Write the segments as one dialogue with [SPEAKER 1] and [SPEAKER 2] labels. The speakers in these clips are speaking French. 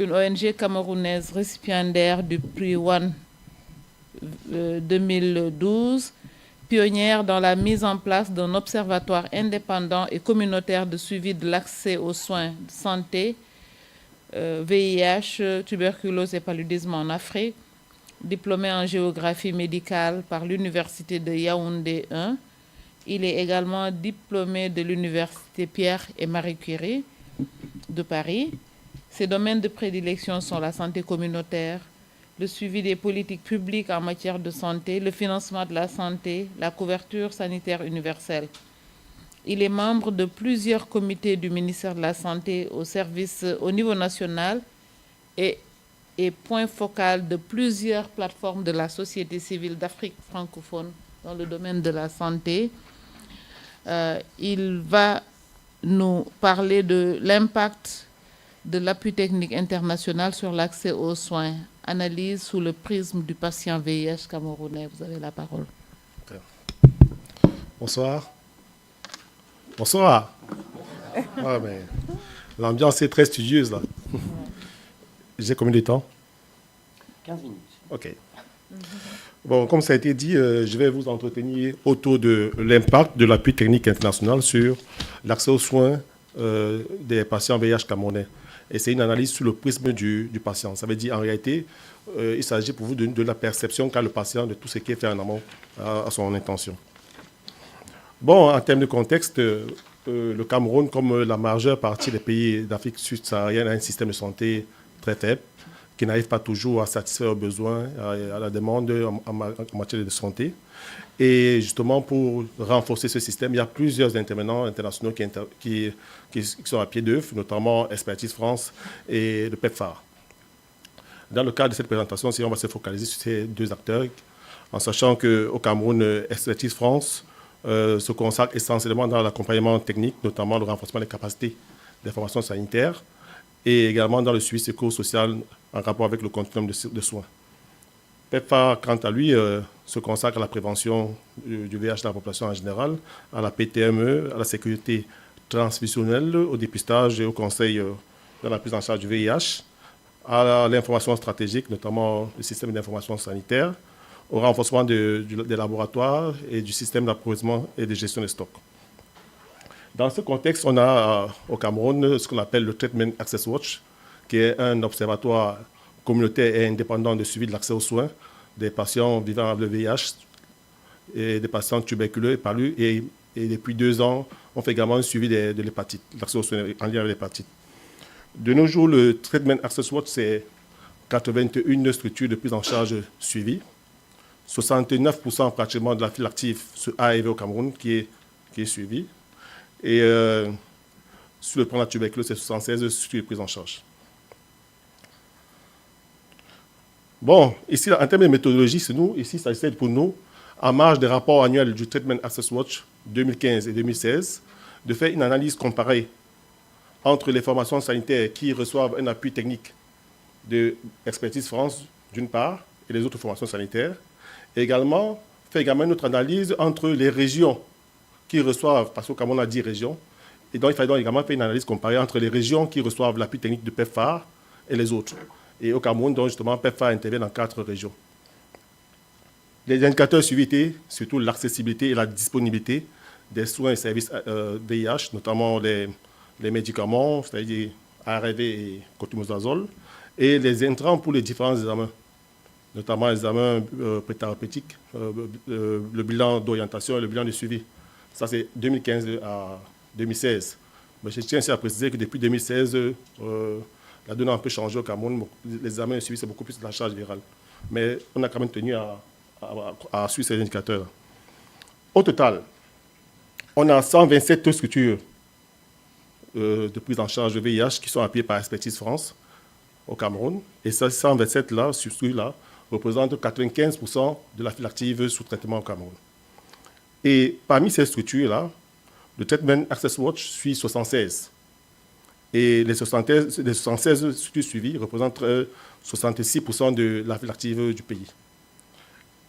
[SPEAKER 1] une ONG camerounaise récipiendaire du prix One 2012, pionnière dans la mise en place d'un observatoire indépendant et communautaire de suivi de l'accès aux soins de santé, VIH, tuberculose et paludisme en Afrique, diplômé en géographie médicale par l'Université de Yaoundé 1. Il est également diplômé de l'Université Pierre et Marie Curie de Paris. Ses domaines de prédilection sont la santé communautaire, le suivi des politiques publiques en matière de santé, le financement de la santé, la couverture sanitaire universelle. Il est membre de plusieurs comités du ministère de la Santé au niveau national et point focal de plusieurs plateformes de la société civile d'Afrique francophone dans le domaine de la santé. Il va nous parler de l'impact de l'appui technique international sur l'accès aux soins. Analyse sous le prisme du patient VIH camerounais. Vous avez la parole.
[SPEAKER 2] Bonsoir. Bonsoir. Ah, mais l'ambiance est très studieuse là. J'ai combien de temps?
[SPEAKER 3] 15 minutes.
[SPEAKER 2] Ok. Bon, comme ça a été dit, je vais vous entretenir autour de l'impact de l'appui technique international sur l'accès aux soins des patients VIH camerounais. Et c'est une analyse sous le prisme du patient. Ça veut dire, en réalité, il s'agit pour vous de la perception qu'a le patient de tout ce qui est fait en amont à son intention. Bon, en termes de contexte, le Cameroun, comme la majeure partie des pays d'Afrique subsaharienne, a un système de santé très faible, qui n'arrive pas toujours à satisfaire aux besoins, à la demande en matière de santé. Et justement, pour renforcer ce système, il y a plusieurs intervenants internationaux qui sont à pied d'œuvre, notamment Expertise France et le PEPFAR. Dans le cadre de cette présentation, on va se focaliser sur ces deux acteurs, en sachant qu'au Cameroun, Expertise France se consacre essentiellement dans l'accompagnement technique, notamment le renforcement des capacités d'information sanitaire, et également dans le suivi psychosocial en rapport avec le continuum de soins. PEPFAR, quant à lui, se consacre à la prévention du VIH de la population en général, à la PTME, à la sécurité transfusionnelle, au dépistage et au conseil dans la prise en charge du VIH, à l'information stratégique, notamment le système d'information sanitaire, au renforcement des laboratoires et du système d'approvisionnement et de gestion des stocks. Dans ce contexte, on a au Cameroun ce qu'on appelle le Treatment Access Watch, qui est un observatoire communautaire et indépendant de suivi de l'accès aux soins des patients vivant avec le VIH et des patients tuberculeux et paludisme. Et depuis 2 ans, on fait également un suivi de l'hépatite, l'accès aux soins en lien avec l'hépatite. De nos jours, le Treatment Access Watch, c'est 81 structures de prise en charge suivies. 69% pratiquement de la file active sur ARV au Cameroun qui est suivie. Et sur le plan de la tuberculose, c'est 76 structures de prise en charge. Bon, ici, en termes de méthodologie, c'est nous, ici, ça essaie pour nous, en marge des rapports annuels du Treatment Access Watch 2015 et 2016, de faire une analyse comparée entre les formations sanitaires qui reçoivent un appui technique de Expertise France, d'une part, et les autres formations sanitaires, et également, faire également une autre analyse entre les régions qui reçoivent, parce qu'au Cameroun, on a 10 régions, et donc il fallait donc également faire une analyse comparée entre les régions qui reçoivent l'appui technique de PEPFAR et les autres. Et au Cameroun, donc justement, PEPFAR intervient dans 4 régions. Les indicateurs suivis étaient surtout l'accessibilité et la disponibilité des soins et services VIH, notamment les médicaments, c'est-à-dire ARV et cotrimoxazole, et les intrants pour les différents examens, notamment les examens préthérapeutiques, le bilan d'orientation et le bilan de suivi. Ça, c'est 2015 à 2016. Mais je tiens aussi à préciser que depuis 2016, la donne a un peu changé au Cameroun. Les examens de suivi, c'est beaucoup plus de la charge virale. Mais on a quand même tenu à suivre ces indicateurs. Au total, on a 127 structures de prise en charge de VIH qui sont appuyées par Expertise France au Cameroun. Et ces 127 structures-là représentent 95% de la file active sous traitement au Cameroun. Et parmi ces structures-là, le Treatment Access Watch suit 76. Et les 76 structures suivies représentent 66% de la file active du pays.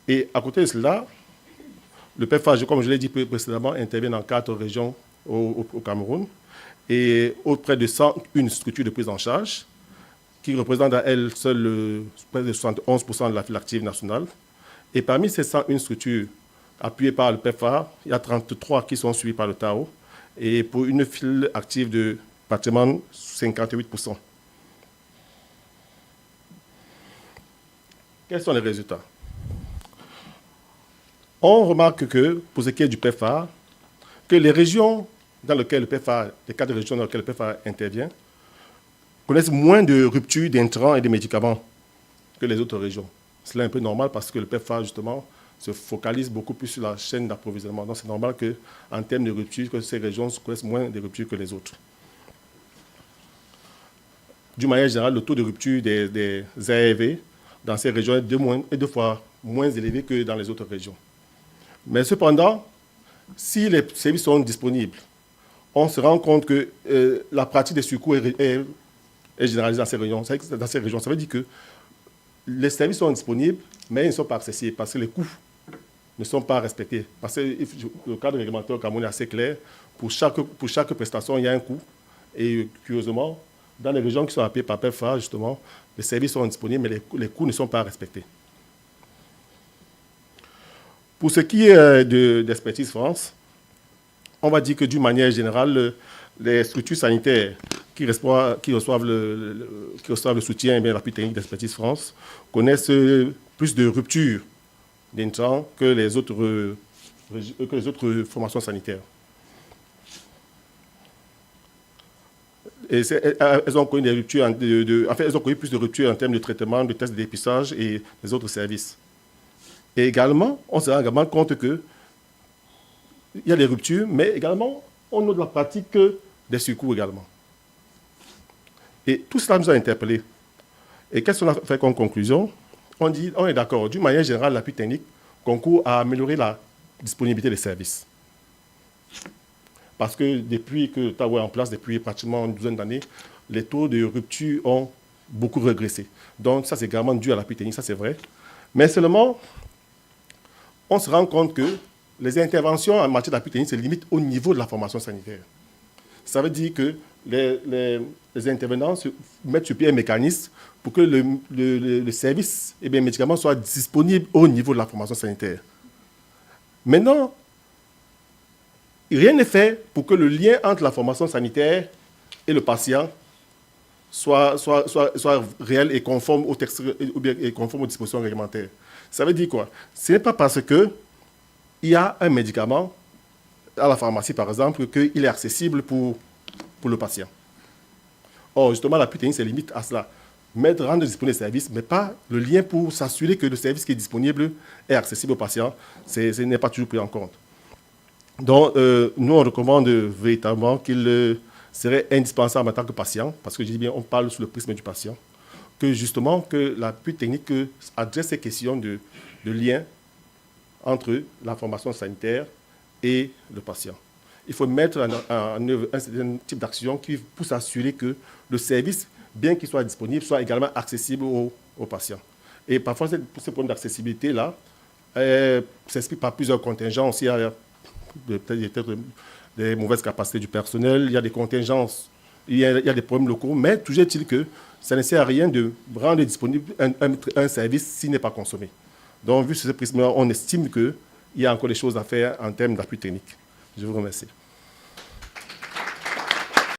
[SPEAKER 2] Et à côté de cela, le PEPFAR, comme je l'ai dit précédemment, intervient dans 4 régions au Cameroun et auprès de 101 structures de prise en charge. qui représente à elle seule près de 71% de la file active nationale. Et parmi ces 101 structures appuyées par le PEPFAR, il y a 33 qui sont suivies par le TAO, et pour une file active de pratiquement 58%. Quels sont les résultats? On remarque que, pour ce qui est du PEPFAR, que les régions dans lesquelles le PEPFAR, les 4 régions dans lesquelles le PEPFAR intervient, connaissent moins de ruptures d'intrants et de médicaments que les autres régions. Cela est un peu normal parce que le PEPFAR, justement, se focalise beaucoup plus sur la chaîne d'approvisionnement. Donc, c'est normal qu'en termes de rupture, que ces régions connaissent moins de ruptures que les autres. D'une manière générale, le taux de rupture des ARV dans ces régions est 2 fois moins élevé que dans les autres régions. Mais cependant, si les services sont disponibles, on se rend compte que la pratique des surcoûts est généralisée dans ces régions. Ça veut dire que les services sont disponibles, mais ils ne sont pas accessibles parce que les coûts ne sont pas respectés. Parce que le cadre réglementaire au Cameroun est assez clair. Pour chaque prestation, il y a un coût. Et curieusement, dans les régions qui sont appuyées par PEPFAR, justement, les services sont disponibles, mais les coûts ne sont pas respectés. Pour ce qui est d'Expertise France, on va dire que d'une manière générale, les structures sanitaires qui reçoivent le soutien et l'appui technique d'Expertise France connaissent plus de ruptures d'intrants que les autres formations sanitaires. Et elles ont connu des ruptures, elles ont connu plus de ruptures en termes de traitement, de tests de dépistage et des autres services. Et également, on se rend également compte qu'il y a des ruptures, mais également, on note la pratique des surcoûts également. Et tout cela nous a interpellés. Et qu'est-ce qu'on a fait comme conclusion? On est d'accord, d'une manière générale, l'appui technique concourt à améliorer la disponibilité des services. Parce que depuis que TAO est en place, depuis pratiquement une douzaine d'années, les taux de rupture ont beaucoup régressé. Donc ça, c'est également dû à l'appui technique, ça c'est vrai. Mais seulement, on se rend compte que les interventions en matière d'appui technique se limitent au niveau de la formation sanitaire. Ça veut dire que les intervenants mettent sur pied un mécanisme pour que le service et les médicaments soient disponibles au niveau de la formation sanitaire. Maintenant, rien n'est fait pour que le lien entre la formation sanitaire et le patient soit réel et conforme au texte et conforme aux dispositions réglementaires. Ça veut dire quoi? Ce n'est pas parce qu'il y a un médicament à la pharmacie, par exemple, qu'il est accessible pour le patient. Or, justement, l'appui technique se limite à cela. Rendre disponible le service, mais pas le lien pour s'assurer que le service qui est disponible est accessible au patient. Ce n'est pas toujours pris en compte. Donc, nous, on recommande véritablement qu'il serait indispensable en tant que patient, parce que je dis bien, on parle sous le prisme du patient, que justement, que l'appui technique adresse ces questions de lien entre la formation sanitaire et le patient. Il faut mettre en œuvre un certain type d'action qui pour s'assurer que le service, bien qu'il soit disponible, soit également accessible aux patients. Et parfois, ce problème d'accessibilité-là s'explique par plusieurs contingents. Aussi, il y a peut-être des mauvaises capacités du personnel, il y a des contingences, il y a des problèmes locaux, mais toujours est-il que ça ne sert à rien de rendre disponible un service s'il n'est pas consommé. Donc, vu ce prisme-là, on estime qu'il y a encore des choses à faire en termes d'appui technique. Je vous remercie.